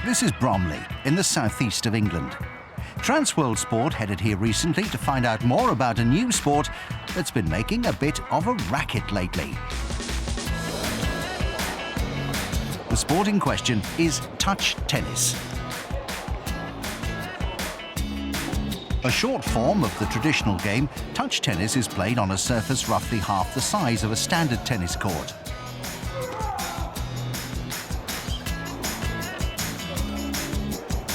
This is Bromley, in the southeast of England. Transworld Sport headed here recently to find out more about a new sport that's been making a bit of a racket lately. The sport in question is touch tennis. A short form of the traditional game, touch tennis is played on a surface roughly half the size of a standard tennis court.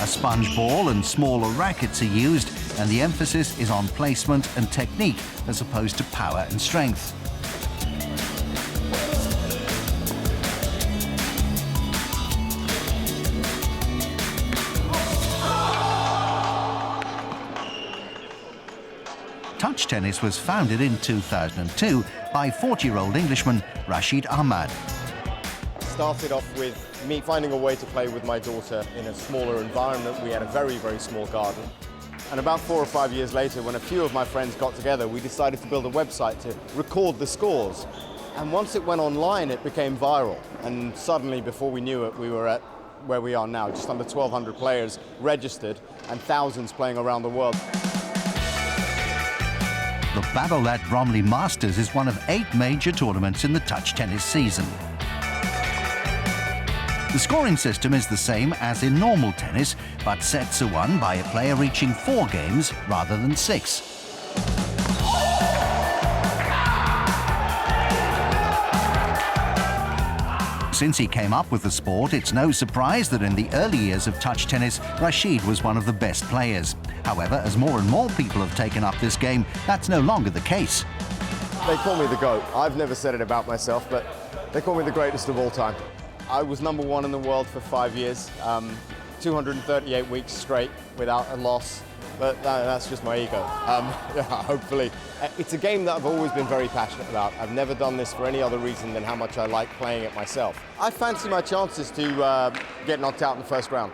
A sponge ball and smaller rackets are used, and the emphasis is on placement and technique as opposed to power and strength. Touch tennis was founded in 2002 by 40-year-old Englishman Rashid Ahmad. Started off with me finding a way to play with my daughter in a smaller environment. We had a very, very small garden. And about 4 or 5 years later, when a few of my friends got together, we decided to build a website to record the scores. And once it went online, it became viral. And suddenly, before we knew it, we were at where we are now, just under 1,200 players registered and thousands playing around the world. The Battle at Bromley Masters is one of 8 major tournaments in the touch tennis season. The scoring system is the same as in normal tennis, but sets are won by a player reaching 4 games rather than 6. Since he came up with the sport, it's no surprise that in the early years of touch tennis, Rashid was one of the best players. However, as more and more people have taken up this game, that's no longer the case. They call me the GOAT. I've never said it about myself, but they call me the greatest of all time. I was #1 in the world for 5 years, 238 weeks straight without a loss, but that's just my ego. Hopefully. It's a game that I've always been very passionate about. I've never done this for any other reason than how much I like playing it myself. I fancy my chances to get knocked out in the first round.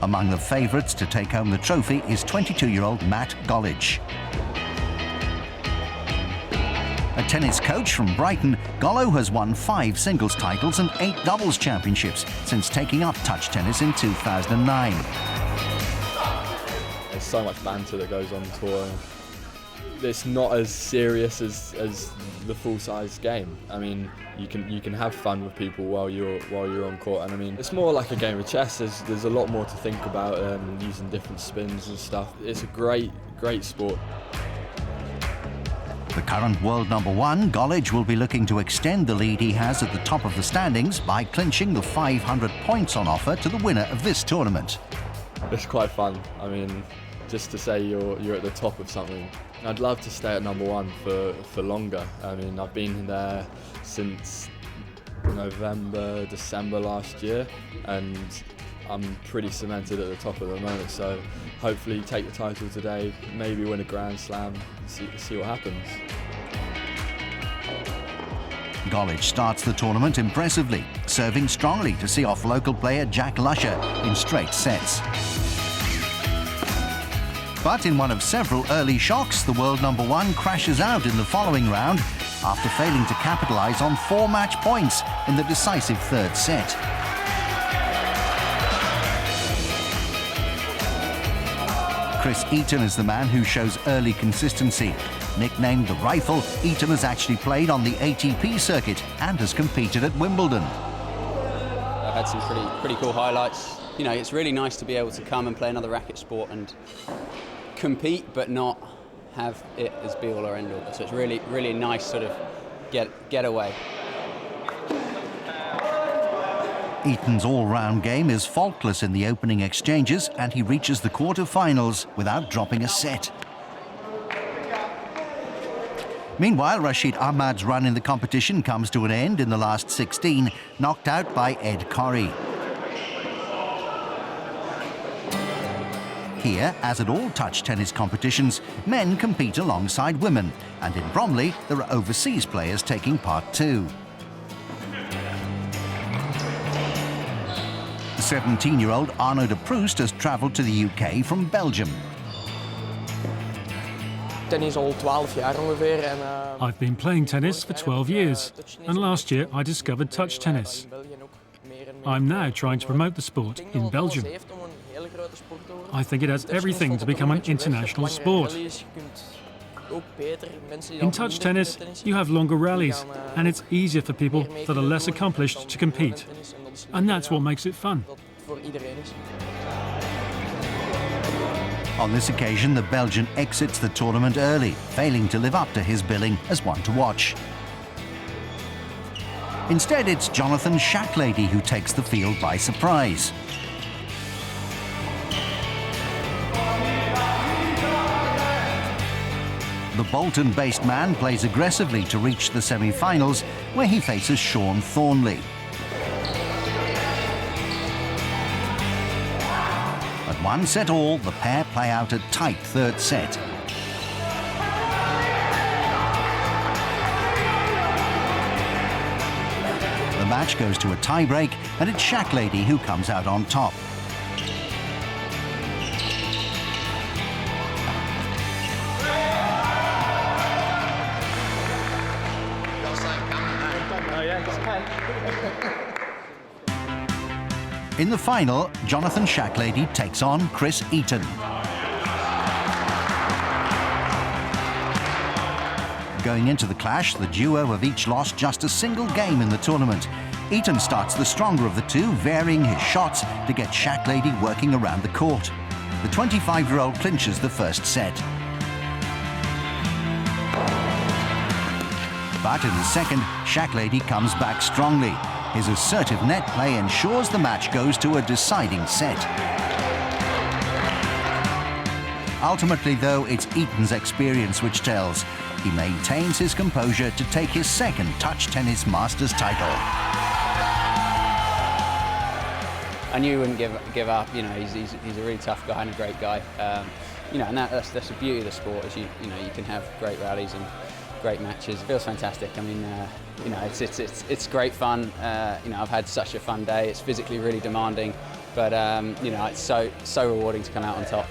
Among the favourites to take home the trophy is 22-year-old Matt Golledge. A tennis coach from Brighton, Gollo has won 5 singles titles and 8 doubles championships since taking up touch tennis in 2009. There's so much banter that goes on tour. It's not as serious as the full-size game. I mean, you can have fun with people while you're on court, and I mean, it's more like a game of chess. There's a lot more to think about, using different spins and stuff. It's a great sport. The current world #1, Golledge, will be looking to extend the lead he has at the top of the standings by clinching the 500 points on offer to the winner of this tournament. It's quite fun. I mean, just to say you're at the top of something. I'd love to stay at #1 for longer. I mean, I've been there since November, December last year, and I'm pretty cemented at the top at the moment, so hopefully take the title today, maybe win a Grand Slam, see what happens. Golledge starts the tournament impressively, serving strongly to see off local player Jack Lusher in straight sets. But in one of several early shocks, the world #1 crashes out in the following round after failing to capitalise on 4 match points in the decisive 3rd set. Chris Eaton is the man who shows early consistency. Nicknamed the Rifle, Eaton has actually played on the ATP circuit and has competed at Wimbledon. I've had some pretty cool highlights. You know, it's really nice to be able to come and play another racket sport and compete, but not have it as be all or end all. So it's really nice sort of getaway. Eaton's all-round game is faultless in the opening exchanges, and he reaches the quarter-finals without dropping a set. Meanwhile, Rashid Ahmad's run in the competition comes to an end in the last 16, knocked out by Ed Corrie. Here, as at all touch tennis competitions, men compete alongside women, and in Bromley there are overseas players taking part too. The 17-year-old Arnaud de Proust has travelled to the UK from Belgium. Tennis al 12 jaar ongeveer. I've been playing tennis for 12 years, and last year I discovered touch tennis. I'm now trying to promote the sport in Belgium. I think it has everything to become an international sport. In touch tennis, you have longer rallies, and it's easier for people that are less accomplished to compete. And that's what makes it fun. On this occasion, the Belgian exits the tournament early, failing to live up to his billing as one to watch. Instead, it's Jonathan Shacklady who takes the field by surprise. The Bolton-based man plays aggressively to reach the semi-finals, where he faces Sean Thornley. At 1-all, the pair play out a tight third set. The match goes to a tie-break, and it's Shacklady who comes out on top. In the final, Jonathan Shacklady takes on Chris Eaton. Going into the clash, the duo have each lost just a single game in the tournament. Eaton starts the stronger of the two, varying his shots to get Shacklady working around the court. The 25-year-old clinches the first set. But in the second, Shacklady comes back strongly. His assertive net play ensures the match goes to a deciding set. Ultimately, though, it's Eaton's experience which tells. He maintains his composure to take his second touch tennis Masters title. I knew he wouldn't give up. You know, he's a really tough guy and a great guy. You know, and that's the beauty of the sport is you can have great rallies and great matches. It feels fantastic. I mean, you know, it's great fun. You know, I've had such a fun day. It's physically really demanding, but you know, it's so rewarding to come out on top.